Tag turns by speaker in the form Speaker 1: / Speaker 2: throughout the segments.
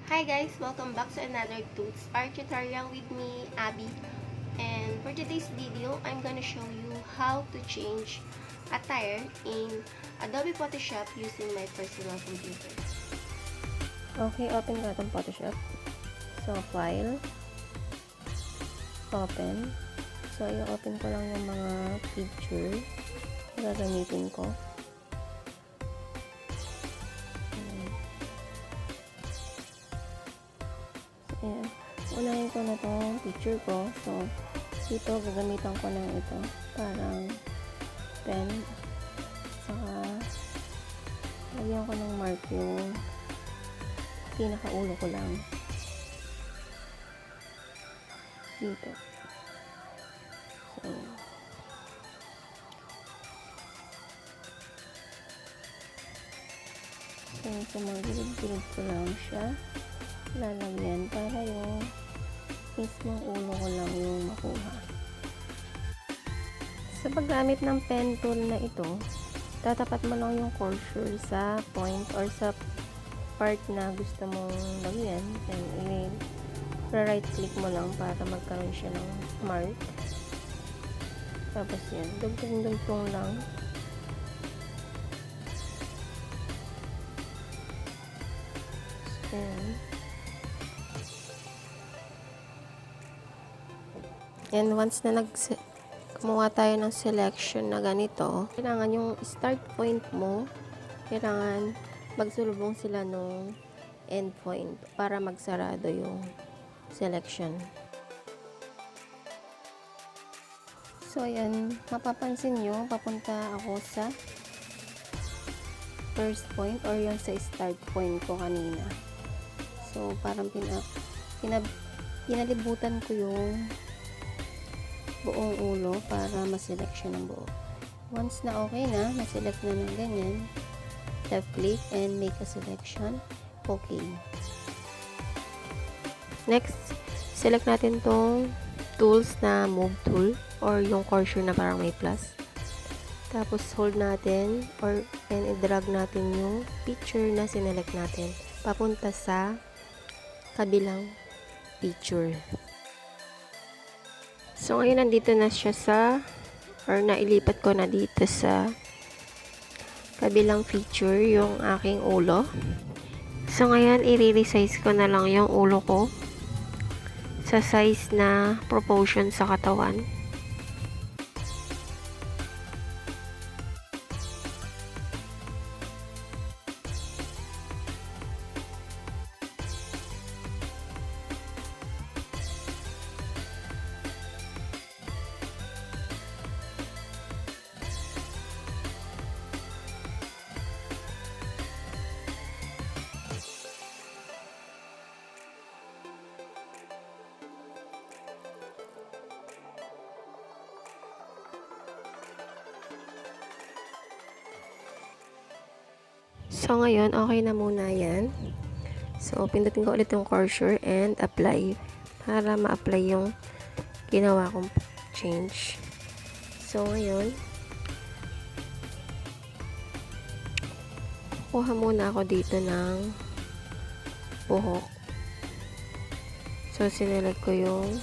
Speaker 1: Hi guys! Welcome back to another Toots Art tutorial with me, Abby. And for today's video, I'm gonna show you how to change attire in Adobe Photoshop using my personal computer.
Speaker 2: Okay, open ko itong Photoshop. So, File. Open. So, i-open ko lang yung mga picture na gagamitin ko. Ayan. Unahin ko na itong picture ko. So, dito gagamitan ko ng ito. Parang pen. Saka, lagyan ko ng mark yung pinakaulo ko lang. Dito. So, sa mga gilid-gilid ko lang siya lalagyan para yung mismong ulo ko lang yung makuha. Sa paggamit ng pen tool na ito, tatapat mo lang yung cursor sa point or sa part na gusto mong lagyan. Then, right click mo lang para magkaroon siya ng mark. Tapos yan, dugtong-dugtong lang. And once na kumuha tayo ng selection na ganito, kailangan yung start point mo, kailangan magsulubong sila nung end point para magsarado yung selection. So, ayan, mapapansin nyo, papunta ako sa first point or yung sa start point ko kanina. So, parang pinalibutan ko yung buong ulo para ma-select siya ng buo. Once na okay na, na-select na ng ganyan, left click and make a selection. Okay. Next, select natin tong tools na move tool or yung cursor na parang may plus. Tapos hold natin and i-drag natin yung picture na sinelect natin papunta sa kabilang picture. So, ngayon nandito na siya nailipat ko na dito sa kabilang feature yung aking ulo. So, ngayon i-resize ko na lang yung ulo ko sa size na proportion sa katawan. So, ngayon, okay na muna yan. So, pindutin ko ulit yung cursor and apply para ma-apply yung ginawa kong change. So, ngayon, kuha muna ako dito ng buhok. So, sinelect ko yung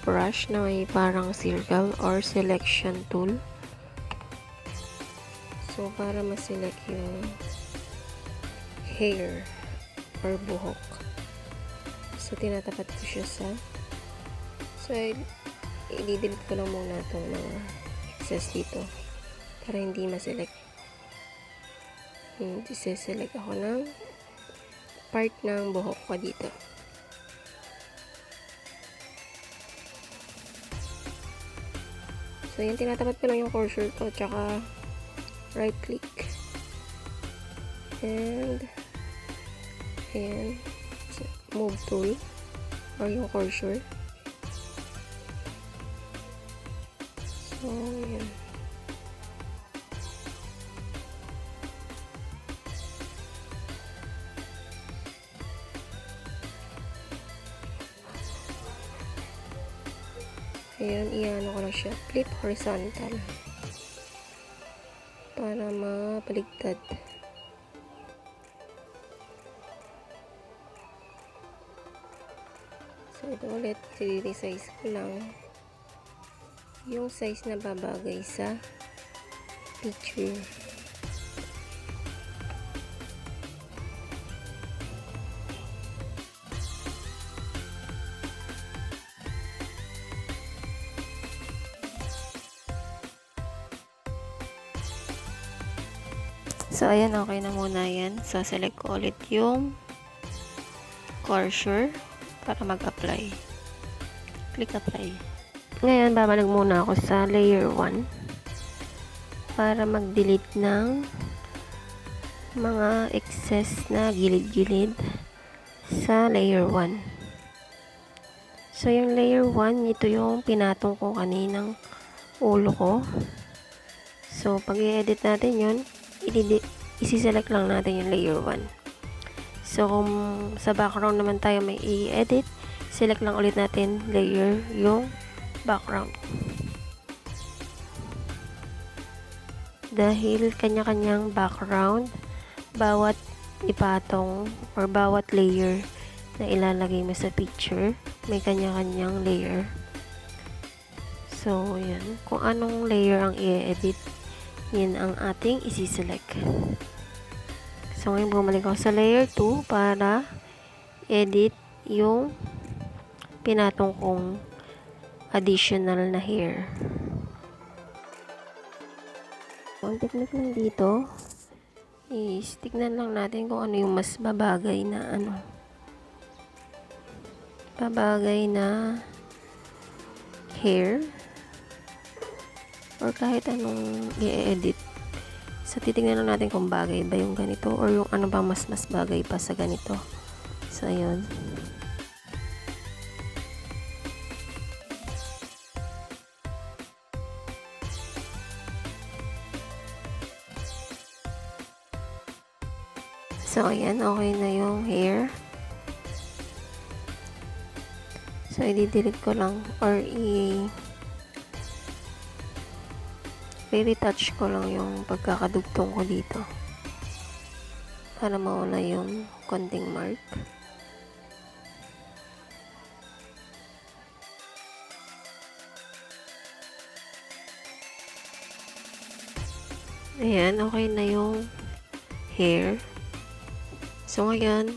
Speaker 2: brush na may parang circle or selection tool. So, para ma-select yung hair or buhok. So, tinatapat ko siya sa i-delete ko lang muna itong mga excess dito para hindi ma-select. Select ako ng part ng buhok ko dito. So, yan, tinatapat ko lang yung cursor ko tsaka right click and move tool or yung cursor. So, yan. Ayan, iano ko lang siya. Flip horizontal. Para mapaligtad. So, ito ulit, i-resize ko lang yung size na babagay sa picture. So, ayan, okay na muna yan. So, select ko ulit yung cursor para mag-apply. Click apply. Ngayon, babalik muna ako sa layer 1 para mag-delete ng mga excess na gilid-gilid sa layer 1. So, yung layer 1, ito yung pinatong ko kaninang ulo ko. So, pag i-edit natin yun, isi-select lang natin yung layer 1. So, kung sa background naman tayo may i-edit, select lang ulit natin layer yung background. Dahil kanya-kanyang background, bawat ipatong or bawat layer na ilalagay mo sa picture, may kanya-kanyang layer. So, yan. Kung anong layer ang i-edit, yan ang ating isi-select. So, ngayon bumalik ako sa layer 2 para edit yung pinatong kong additional na hair. Ang technique lang dito is tignan lang natin kung ano yung mas babagay na hair or kahit anong i-edit. So, titignan lang natin kung bagay ba yung ganito or yung ano ba mas bagay pa sa ganito. So, ayun. So, ayan. Okay na yung hair. So, i-delete ko lang or i-retouch ko lang yung pagkakadugtong ko dito para mawala yung konting mark. Ayan, okay na yung hair. So, ngayon,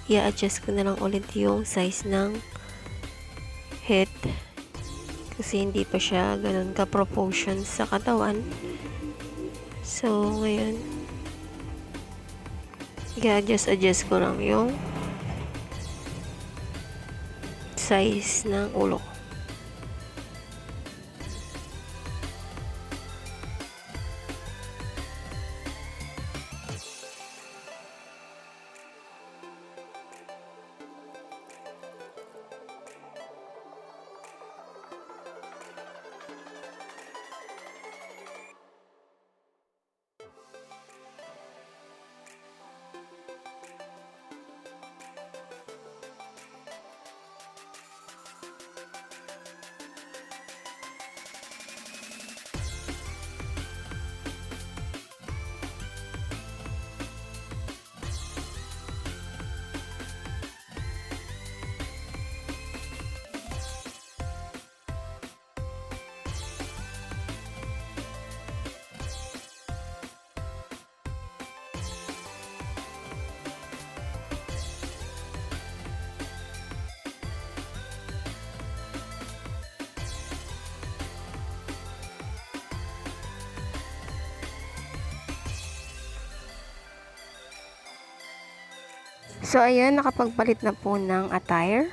Speaker 2: i-adjust ko na lang ulit yung size ng head kasi hindi pa siya ganun ka-proportion sa katawan. So, ngayon, i-adjust ko lang yung size ng ulo ko. So, ayan, nakapagpalit na po ng attire.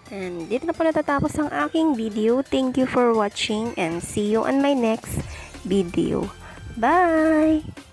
Speaker 2: And dito na po natatapos ang aking video. Thank you for watching and see you on my next video. Bye!